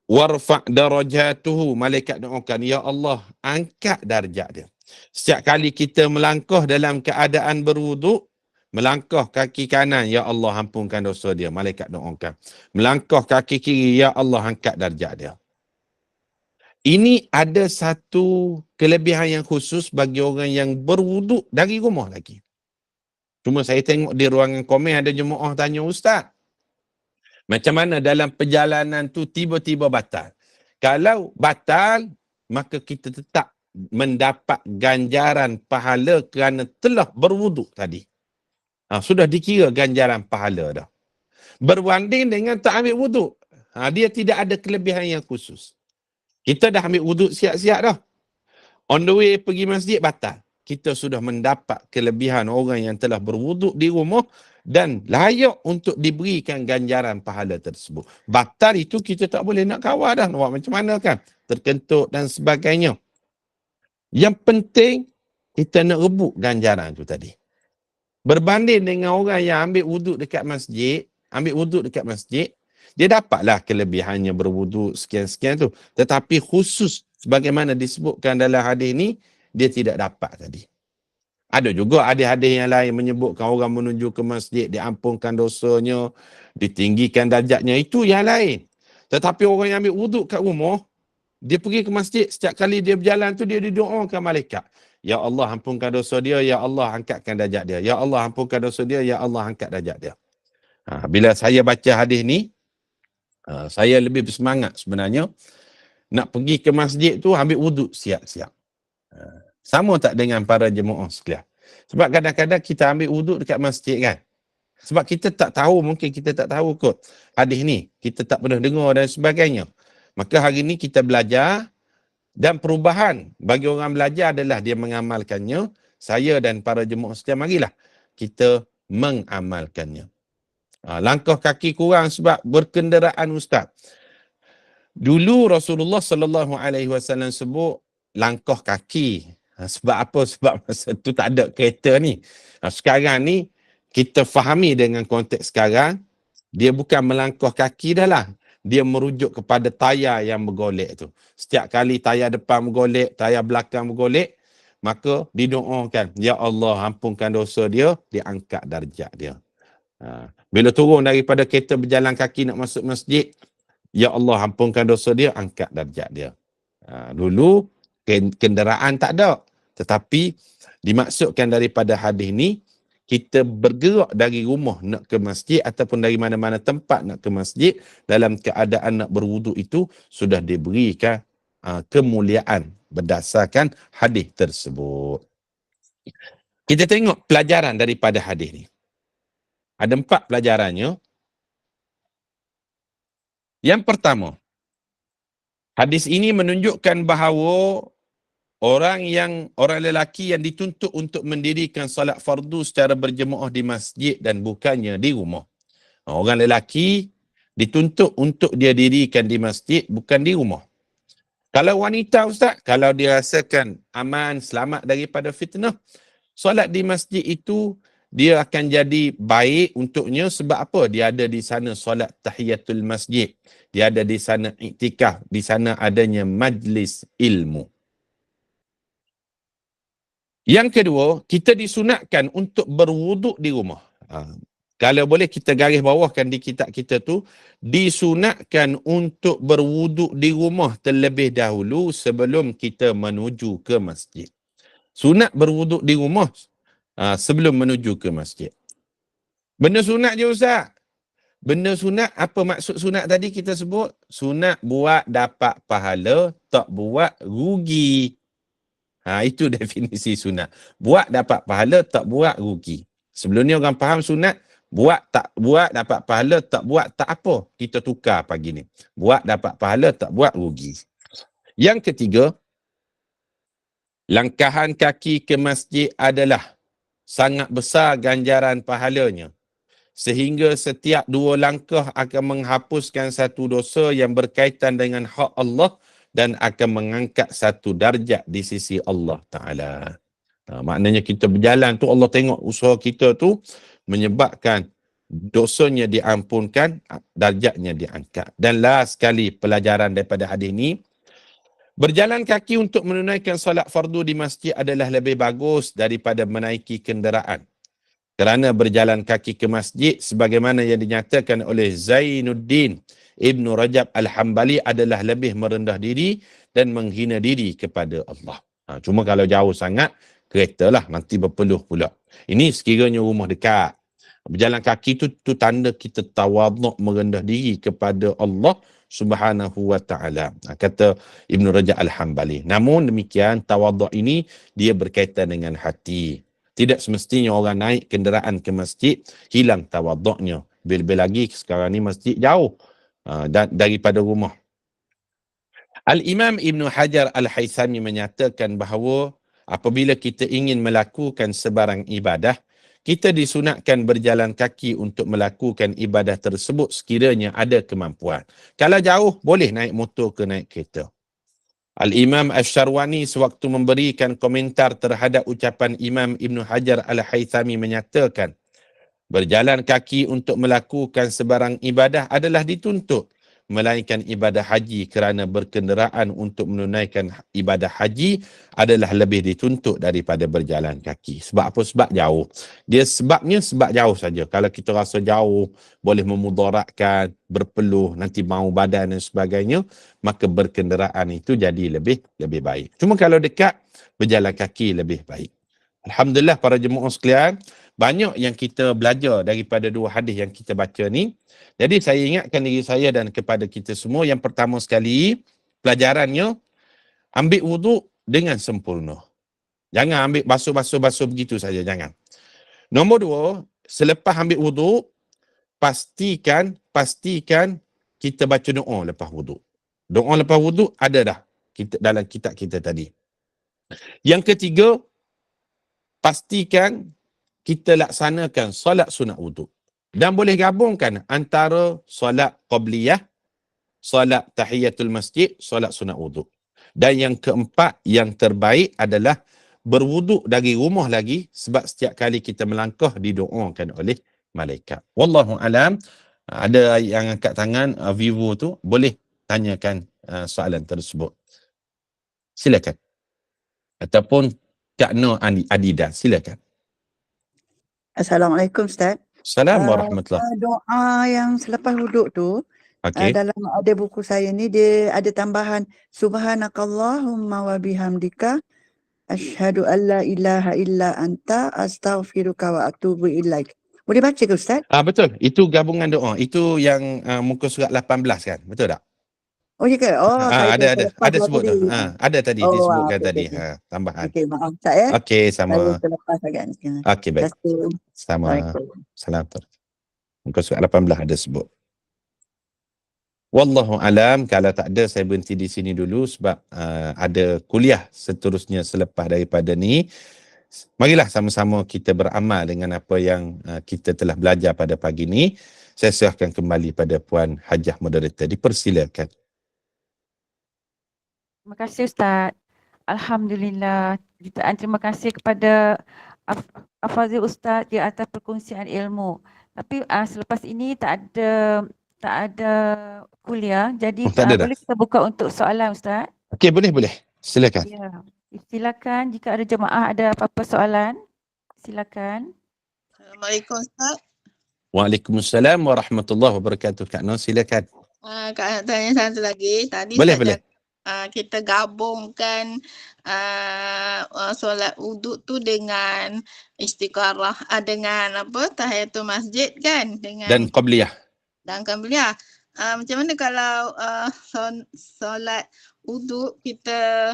warfa' darajatuhu. Malaikat doakan, ya Allah, angkat darjat dia. Setiap kali kita melangkah dalam keadaan berwuduk, melangkah kaki kanan, ya Allah, ampunkan dosa dia. Malaikat doakan. Melangkah kaki kiri, ya Allah, angkat darjat dia. Ini ada satu kelebihan yang khusus bagi orang yang berwuduk dari rumah lagi. Cuma saya tengok di ruangan komen ada jemaah tanya, Ustaz, macam mana dalam perjalanan tu tiba-tiba batal? Kalau batal, maka kita tetap mendapat ganjaran pahala kerana telah berwuduk tadi. Sudah dikira ganjaran pahala dah. Berbanding dengan tak ambil wuduk. Dia tidak ada kelebihan yang khusus. Kita dah ambil wuduk siap-siap dah. On the way pergi masjid batal. Kita sudah mendapat kelebihan orang yang telah berwuduk di rumah dan layak untuk diberikan ganjaran pahala tersebut. Batal itu kita tak boleh nak kawal dah. Nak buat macam mana kan? Terkentut dan sebagainya. Yang penting kita nak rebut ganjaran tu tadi. Berbanding dengan orang yang ambil wuduk dekat masjid, dia dapatlah kelebihannya berwuduk sekian-sekian tu. Tetapi khusus sebagaimana disebutkan dalam hadis ni, dia tidak dapat tadi. Ada juga hadis-hadis yang lain menyebutkan orang menuju ke masjid, diampunkan dosanya, ditinggikan darjatnya, itu yang lain. Tetapi orang yang ambil wuduk kat rumah, dia pergi ke masjid, setiap kali dia berjalan tu, dia didoakan malaikat. Ya Allah, ampunkan dosa dia. Ya Allah, angkatkan darjat dia. Ya Allah, ampunkan dosa dia. Ya Allah, angkat darjat dia. Bila saya baca hadis ni, saya lebih bersemangat sebenarnya nak pergi ke masjid tu ambil wuduk siap-siap. Sama tak dengan para jemaah sekalian? Sebab kadang-kadang kita ambil wuduk dekat masjid kan. Sebab kita tak tahu, mungkin kita tak tahu kot hadis ni. Kita tak pernah dengar dan sebagainya. Maka hari ni kita belajar. Dan perubahan bagi orang belajar adalah dia mengamalkannya. Saya dan para jemaah sekalian, marilah kita mengamalkannya. Langkah kaki kurang sebab berkenderaan ustaz. Dulu Rasulullah SAW sebut langkah kaki. Sebab apa? Sebab masa tu tak ada kereta ni. Sekarang ni kita fahami dengan konteks sekarang, dia bukan melangkah kaki dah lah. Dia merujuk kepada tayar yang bergolek tu. Setiap kali tayar depan bergolek, tayar belakang bergolek, maka didoakan, ya Allah ampunkan dosa dia, diangkat darjat dia. Bila turun daripada kereta berjalan kaki nak masuk masjid, ya Allah ampunkan dosa dia, angkat darjat dia. Dulu kenderaan tak ada. Tetapi dimaksudkan daripada hadis ni, kita bergerak dari rumah nak ke masjid ataupun dari mana-mana tempat nak ke masjid dalam keadaan nak berwuduk itu sudah diberikan kemuliaan berdasarkan hadis tersebut. Kita tengok pelajaran daripada hadis ni. Ada 4 pelajarannya. Yang pertama, hadis ini menunjukkan bahawa orang lelaki yang dituntut untuk mendirikan salat fardu secara berjemaah di masjid dan bukannya di rumah. Orang lelaki dituntut untuk dia dirikan di masjid, bukan di rumah. Kalau wanita ustaz, kalau dia rasakan aman, selamat daripada fitnah, solat di masjid itu dia akan jadi baik untuknya. Sebab apa? Dia ada di sana solat tahiyatul masjid. Dia ada di sana iktikaf. Di sana adanya majlis ilmu. Yang kedua, kita disunatkan untuk berwuduk di rumah. Kalau boleh kita garis bawahkan di kitab kita tu, disunatkan untuk berwuduk di rumah terlebih dahulu sebelum kita menuju ke masjid. Sunat berwuduk di rumah sebelum menuju ke masjid. Benda sunat je ustaz. Benda sunat, apa maksud sunat tadi kita sebut? Sunat buat dapat pahala, tak buat rugi. Itu definisi sunat. Buat dapat pahala, tak buat rugi. Sebelum ni orang faham sunat, buat tak buat dapat pahala, tak buat tak apa. Kita tukar pagi ni. Buat dapat pahala, tak buat rugi. Yang ketiga, langkahan kaki ke masjid adalah sangat besar ganjaran pahalanya. Sehingga setiap 2 langkah akan menghapuskan satu dosa yang berkaitan dengan hak Allah dan akan mengangkat satu darjat di sisi Allah Ta'ala. Maknanya kita berjalan tu, Allah tengok usaha kita tu menyebabkan dosanya diampunkan, darjatnya diangkat. Dan last sekali pelajaran daripada hadis ni, berjalan kaki untuk menunaikan solat fardu di masjid adalah lebih bagus daripada menaiki kenderaan. Kerana berjalan kaki ke masjid sebagaimana yang dinyatakan oleh Zainuddin Ibn Rajab Al-Hambali adalah lebih merendah diri dan menghina diri kepada Allah. Cuma kalau jauh sangat, kereta lah, nanti berpeluh pula. Ini sekiranya rumah dekat. Berjalan kaki tu tanda kita tawaduk, merendah diri kepada Allah Subhanahu wa ta'ala. Kata Ibn Rajab Al-Hambali. Namun demikian, tawaduk ini dia berkaitan dengan hati. Tidak semestinya orang naik kenderaan ke masjid hilang tawaduknya. Bila lagi sekarang ni masjid jauh daripada rumah. Al-Imam Ibn Hajar Al-Haythami menyatakan bahawa apabila kita ingin melakukan sebarang ibadah, kita disunatkan berjalan kaki untuk melakukan ibadah tersebut sekiranya ada kemampuan. Kalau jauh, boleh naik motor ke naik kereta. Al-Imam Asy-Syarwani sewaktu memberikan komentar terhadap ucapan Imam Ibn Hajar Al-Haythami menyatakan, berjalan kaki untuk melakukan sebarang ibadah adalah dituntut, melainkan ibadah haji kerana berkenderaan untuk menunaikan ibadah haji adalah lebih dituntut daripada berjalan kaki. Sebab apa? Sebab jauh. Dia sebabnya sebab jauh saja. Kalau kita rasa jauh boleh memudaratkan, berpeluh, nanti bau badan dan sebagainya, maka berkenderaan itu jadi lebih baik. Cuma kalau dekat, berjalan kaki lebih baik. Alhamdulillah para jemaah sekalian, banyak yang kita belajar daripada dua hadis yang kita baca ni. Jadi saya ingatkan diri saya dan kepada kita semua, yang pertama sekali, pelajarannya, ambil wuduk dengan sempurna. Jangan ambil basuh begitu saja, jangan. Nombor dua, selepas ambil wuduk, pastikan kita baca doa lepas wuduk. Doa lepas wuduk ada dah dalam kitab kita tadi. Yang ketiga, pastikan kita laksanakan solat sunat wuduk. Dan boleh gabungkan antara solat qabliyah, solat tahiyatul masjid, solat sunat wuduk. Dan yang keempat, yang terbaik adalah berwuduk dari rumah lagi, sebab setiap kali kita melangkah didoakan oleh malaikat. Wallahu alam. Ada yang angkat tangan, Vivo tu, boleh tanyakan soalan tersebut. Silakan. Ataupun Kak Nur Adida, silakan. Assalamualaikum Ustaz. Assalamualaikum warahmatullahi. Doa yang selepas wuduk tu, Okey. dalam ada buku saya ni dia ada tambahan subhanakallahumma wa bihamdika asyhadu an la ilaha illa anta astaghfiruka wa atubu ilaik. Boleh baca ke Ustaz? Betul. Itu gabungan doa. Itu yang muka surat 18 kan? Betul tak? Oh ya ke? Oh saya ada sebut tu. Ada tadi disebutkan tadi. Okay. Tambahan. Okey, maaf Ustaz ya. Okey, sama. Saya terlepas agak ni. Okey, baik. Sama. Salam. Muka surat 18 ada sebut. Wallahu alam. Kalau tak ada, saya berhenti di sini dulu sebab ada kuliah seterusnya selepas daripada ni. Marilah sama-sama kita beramal dengan apa yang kita telah belajar pada pagi ni. Saya serahkan kembali pada Puan Hajah Moderator. Dipersilakan. Terima kasih Ustaz. Alhamdulillah. Jutaan terima kasih kepada Afazil Ustaz di atas perkongsian ilmu. Tapi selepas ini tak ada kuliah. Jadi boleh kita buka untuk soalan Ustaz? Okey, boleh. Silakan. Ya. Silakan jika ada jemaah ada apa-apa soalan. Silakan. Assalamualaikum Ustaz. Waalaikumsalam warahmatullahi wabarakatuh. Kak Nur, silakan. Kak nak tanya satu lagi. Tadi boleh. Kita gabungkan solat wuduk tu dengan istikharah, dengan apa, tahiyatul masjid kan, dengan dan qabliyah. Macam mana kalau solat wuduk kita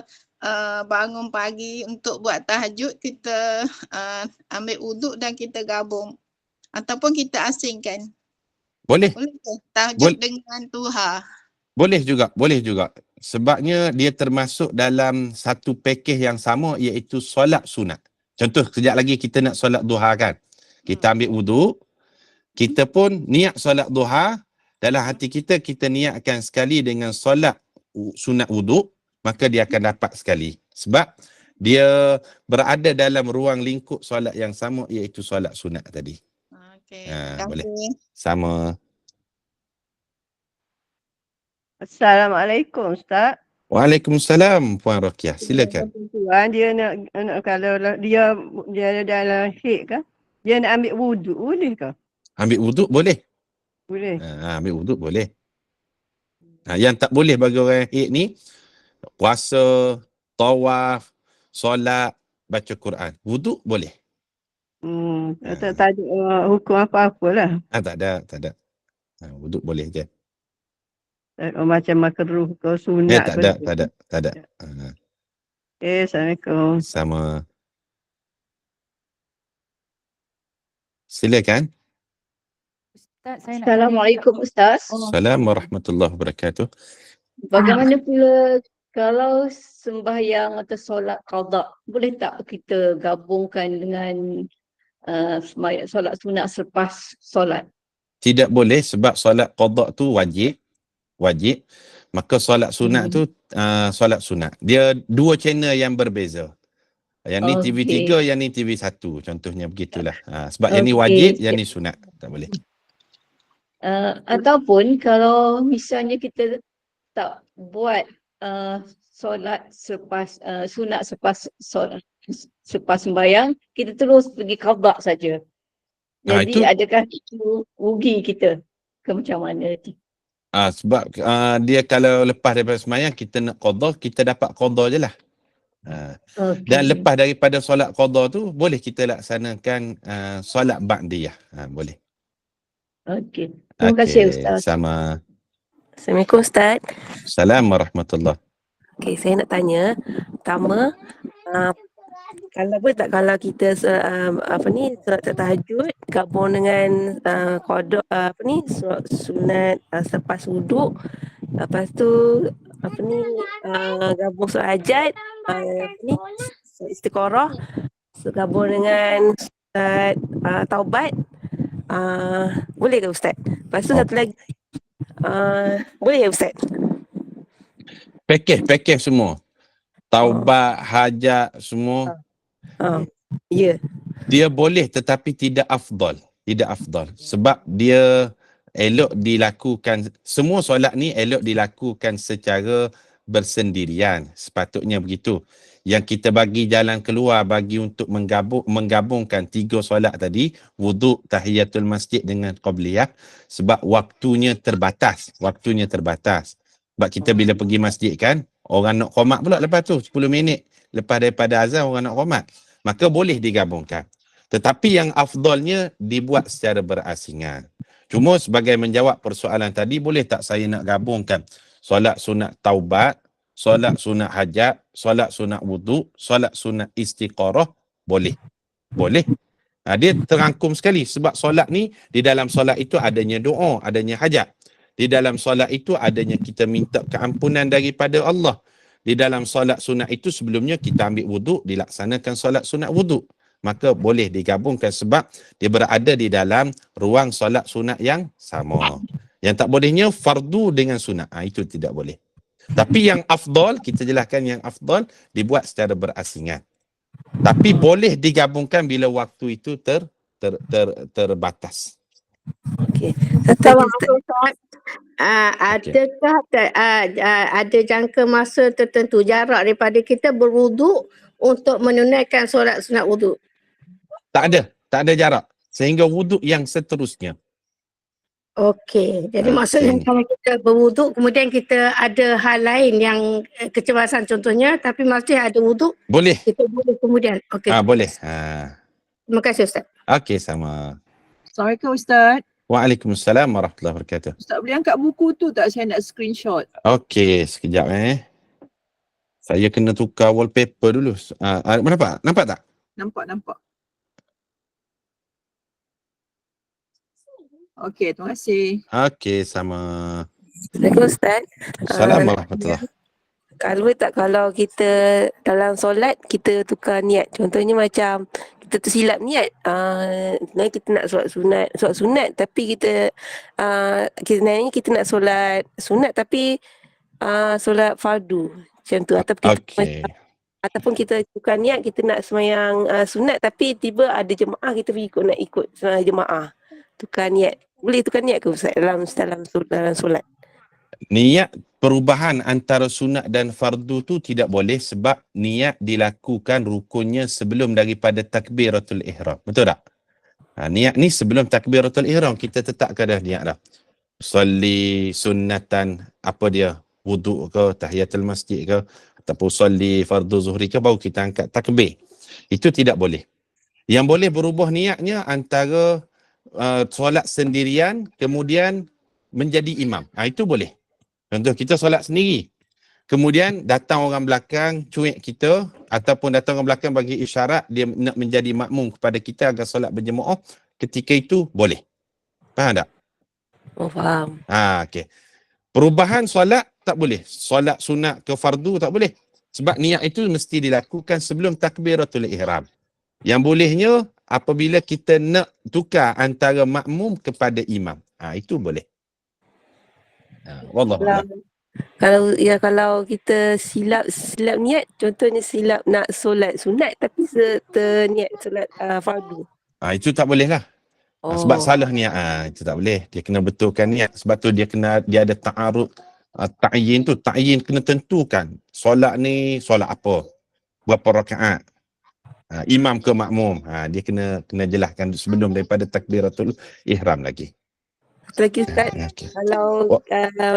bangun pagi untuk buat tahajud, kita ambil wuduk dan kita gabung ataupun kita asingkan? Boleh ke tahajud dengan duha? Boleh juga. Sebabnya dia termasuk dalam satu pakej yang sama, iaitu solat sunat. Contoh, sekejap lagi kita nak solat duha kan. Kita ambil wuduk, kita pun niat solat duha, dalam hati kita niatkan sekali dengan solat sunat wuduk, maka dia akan dapat sekali. Sebab dia berada dalam ruang lingkup solat yang sama, iaitu solat sunat tadi. Okey, boleh. Sama. Assalamualaikum Ustaz. Waalaikumsalam Puan Rokiah. Silakan. Dia nak kalau dia dalam syek ke, dia nak ambil wuduk boleh ke? Ambil wuduk boleh. Boleh. Ambil wuduk boleh. Yang tak boleh bagi orang syek ni, puasa, tawaf, solat, baca Quran. Wuduk boleh. Tak ada hukum apa-apa lah. Tak ada. Wuduk boleh je. Macam makruh ke sunat tak ke. ada, tak ada, tak ada. Assalamualaikum. Sama. Silakan. Ustaz, saya nak tanya juga. Assalamualaikum Ustaz. Assalamualaikum warahmatullahi wabarakatuh. Bagaimana pula kalau sembahyang atau solat qada, boleh tak kita gabungkan dengan solat sunat selepas solat? Tidak boleh sebab solat qada tu wajib. Maka solat sunat tu solat sunat. Dia dua channel yang berbeza. Yang ni TV3, yang ni TV1. Contohnya begitulah. Sebab yang ni wajib, yang ni sunat. Tak boleh. Ataupun kalau misalnya kita tak buat solat selepas sunat selepas sembahyang, kita terus pergi qada saja. Jadi adakah itu rugi kita ke macam mana? Sebab dia kalau lepas daripada sembahyang kita nak qada, kita dapat qada je lah. Dan lepas daripada solat qada tu boleh kita laksanakan solat ba'diyah. Boleh. Okey. Terima kasih Ustaz. Sama. Assalamualaikum Ustaz. Assalamualaikum warahmatullahi. Okey, saya nak tanya. Pertama, kalau boleh tak kalau kita solat tahajud gabung dengan qada sunat selepas wuduk, lepas tu gabung solat hajat, istiqarah, gabung dengan solat taubat, boleh ke Ustaz? Lepas tu satu lagi, boleh ya Ustaz? Package semua. Taubat, hajat, semua. Ya. Dia boleh tetapi tidak afdal. Tidak afdal. Sebab dia elok dilakukan, semua solat ni elok dilakukan secara bersendirian. Sepatutnya begitu. Yang kita bagi jalan keluar bagi untuk menggabungkan 3 solat tadi, wuduk, tahiyatul masjid dengan qabliyah, sebab waktunya terbatas. Sebab kita bila pergi masjid kan, orang nak qomat pula lepas tu 10 minit lepas daripada azan orang nak qomat. Maka boleh digabungkan. Tetapi yang afdalnya dibuat secara berasingan. Cuma sebagai menjawab persoalan tadi, boleh tak saya nak gabungkan solat sunat taubat, solat sunat hajat, solat sunat wuduk, solat sunat istiqarah? Boleh. Dia terangkum sekali sebab solat ni, di dalam solat itu adanya doa, adanya hajat. Di dalam solat itu adanya kita minta keampunan daripada Allah. Di dalam solat sunat itu sebelumnya kita ambil wuduk, dilaksanakan solat sunat wuduk. Maka boleh digabungkan sebab dia berada di dalam ruang solat sunat yang sama. Yang tak bolehnya fardu dengan sunat. Itu tidak boleh. Tapi yang afdal, kita jelaskan yang afdal dibuat secara berasingan. Tapi boleh digabungkan bila waktu itu terbatas. Okey. Adakah ada jangka masa tertentu jarak daripada kita berwuduk untuk menunaikan solat sunat wuduk? Tak ada jarak sehingga wuduk yang seterusnya. Okey, jadi maksudnya kalau kita berwuduk kemudian kita ada hal lain yang kecemasan contohnya, tapi masih ada wuduk, boleh kita boleh kemudian. Okey. Boleh. Terima kasih Ustaz. Okey, sama. Assalamualaikum Ustaz. Waalaikumsalam warahmatullahi wabarakatuh. Ustaz boleh angkat buku tu tak, saya nak screenshot. Okey, sekejap Saya kena tukar wallpaper dulu. Nampak tak? Nampak. Okey, terima kasih. Okey, sama. Assalamualaikum Ustaz. Assalamualaikum warahmatullahi. Kalau kita dalam solat kita tukar niat. Contohnya macam kita tersilap niat. Kita nak solat sunat tapi kita nak solat sunat tapi solat fardu. Macam tu. Ataupun kita tukar niat kita nak semayang sunat tapi tiba ada jemaah kita nak ikut jemaah. Tukar niat. Boleh tukar niat ke Ustaz dalam solat? Niat perubahan antara sunat dan fardu tu tidak boleh sebab niat dilakukan rukunnya sebelum daripada takbiratul ihram. Betul tak? Niat ni sebelum takbiratul ihram kita tetapkan dah niat dah. Salli sunnatan, apa dia? Wuduk ke, tahiyatul masjid ke, ataupun salli fardu zuhri ke, baru kita angkat takbir. Itu tidak boleh. Yang boleh berubah niatnya antara solat sendirian kemudian menjadi imam. Itu boleh. Contoh kita solat sendiri. Kemudian datang orang belakang cuik kita ataupun datang orang belakang bagi isyarat dia nak menjadi makmum kepada kita agar solat berjemaah, ketika itu boleh. Faham tak? Oh, faham. Okey. Perubahan solat tak boleh. Solat sunat ke fardu tak boleh. Sebab niat itu mesti dilakukan sebelum takbiratul ihram. Yang bolehnya apabila kita nak tukar antara makmum kepada imam. Itu boleh. Wallahu a'lam. Kalau kita silap niat, contohnya silap nak solat sunat tapi terniat solat fardu. Itu tak boleh lah. Sebab salah niat. Itu tak boleh. Dia kena betulkan niat. Sebab tu dia ada ta'arud. Ta'yin tu. Ta'yin kena tentukan. Solat ni solat apa? Berapa rakaat? Imam ke makmum? Dia kena jelaskan sebelum daripada takbiratul ihram lagi. Lagi Ustaz, Okay. kalau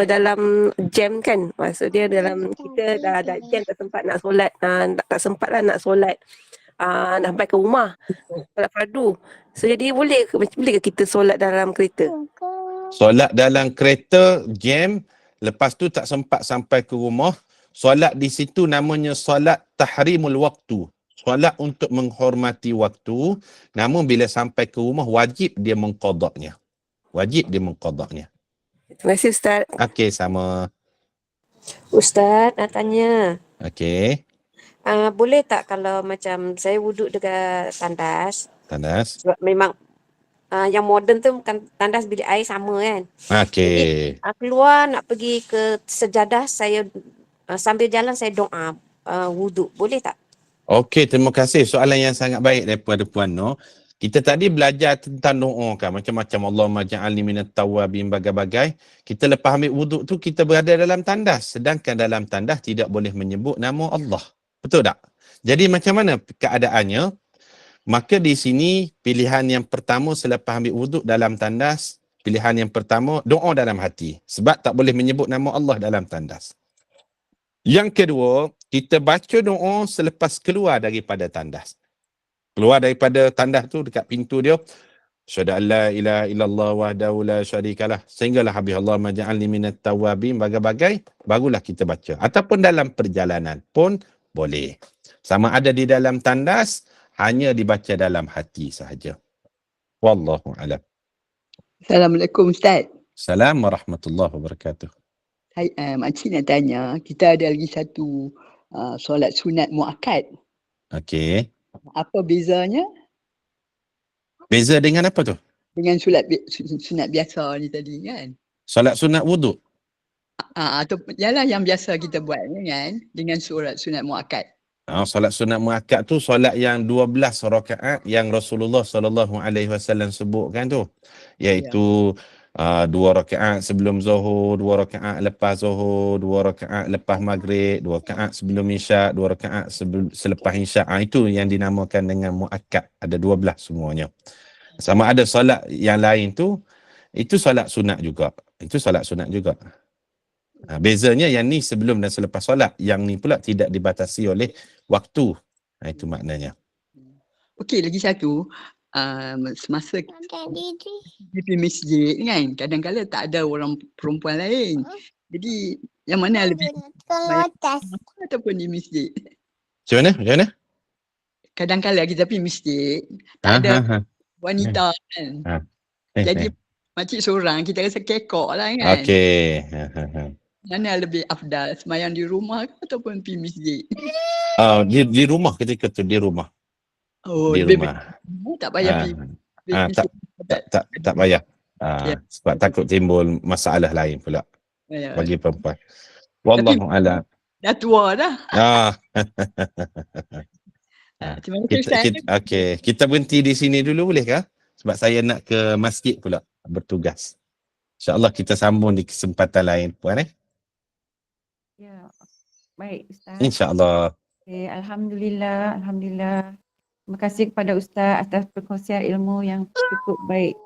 dalam jam kan, maksud dia dalam kita dah jam tak sempat nak solat, tak sempat lah nak solat, nak sampai ke rumah, solat fardu. So jadi boleh ke kita solat dalam kereta? Solat dalam kereta, jam, lepas tu tak sempat sampai ke rumah, solat di situ namanya solat tahrimul waktu. Solat untuk menghormati waktu, namun bila sampai ke rumah wajib dia mengqadaknya. Terima kasih Ustaz. Okey, sama. Ustaz nak tanya, Okey, boleh tak kalau macam saya wuduk dekat tandas, tandas. sebab memang yang moden tu bukan tandas bilik air sama kan. Okey. Keluar nak pergi ke sejadah, saya sambil jalan saya doa wuduk, boleh tak? Okey, terima kasih. Soalan yang sangat baik daripada Puan Noh. Kita tadi belajar tentang doa kan, macam-macam. Allahumma ja'alni minat tawabin bagai-bagai. Kita lepas ambil wuduk tu, kita berada dalam tandas. Sedangkan dalam tandas tidak boleh menyebut nama Allah. Betul tak? Jadi macam mana keadaannya? Maka di sini pilihan yang pertama selepas ambil wuduk dalam tandas, pilihan yang pertama doa dalam hati. Sebab tak boleh menyebut nama Allah dalam tandas. Yang kedua, kita baca doa selepas keluar daripada tandas. Keluar daripada tandas tu dekat pintu dia, asyhadu an la ilaha illallah wahdahu la syarikalah, sehinggalah habis Allahumma ja'alni minat tawabin bagai-bagai, barulah kita baca. Ataupun dalam perjalanan pun boleh. Sama ada di dalam tandas, hanya dibaca dalam hati sahaja. Wallahu a'lam. Assalamualaikum Ustaz. Salam warahmatullahi wabarakatuh. Makcik nak tanya, kita ada lagi satu solat sunat muakkad. Okey. Apa bezanya Beza dengan apa tu? dengan sunat biasa ni tadi kan? Solat sunat wuduk. Atau yalah yang biasa kita buat ni kan, dengan solat sunat muakkad. Solat sunat muakkad tu solat yang 12 rakaat yang Rasulullah SAW sebutkan tu. Iaitu 2 rakaat sebelum zuhur, 2 rakaat lepas zuhur, 2 rakaat lepas maghrib, 2 rakaat sebelum isyak, 2 rakaat selepas isyak. Itu yang dinamakan dengan muakkad. Ada 12 semuanya. Sama ada solat yang lain tu, itu solat sunat juga. Bezanya yang ni sebelum dan selepas solat. Yang ni pula tidak dibatasi oleh waktu. Itu maknanya. Okey, lagi satu. Semasa di masjid kan, kadang-kadang tak ada orang perempuan lain. Jadi yang mana lebih baik, ataupun di masjid? Macam mana? Kadang-kadang kita pergi masjid, tak ada wanita kan. Jadi makcik seorang, kita rasa kekok lah kan. Okey. Mana lebih afdal, semayang di rumah ke ataupun pergi masjid? Di rumah ketika tu, di rumah. Di rumah. Tak payah pergi. Tak payah. Sebab takut timbul masalah lain pula bagi perempuan. Wallahu a'lam. Dah tua dah. Terima kasih Ustaz. Okey, kita berhenti di sini dulu boleh ke? Sebab saya nak ke masjid pula bertugas. InsyaAllah kita sambung di kesempatan lain puan Ya. Baik Ustaz. InsyaAllah. Okay, Alhamdulillah. Terima kasih kepada Ustaz atas perkongsian ilmu yang cukup baik.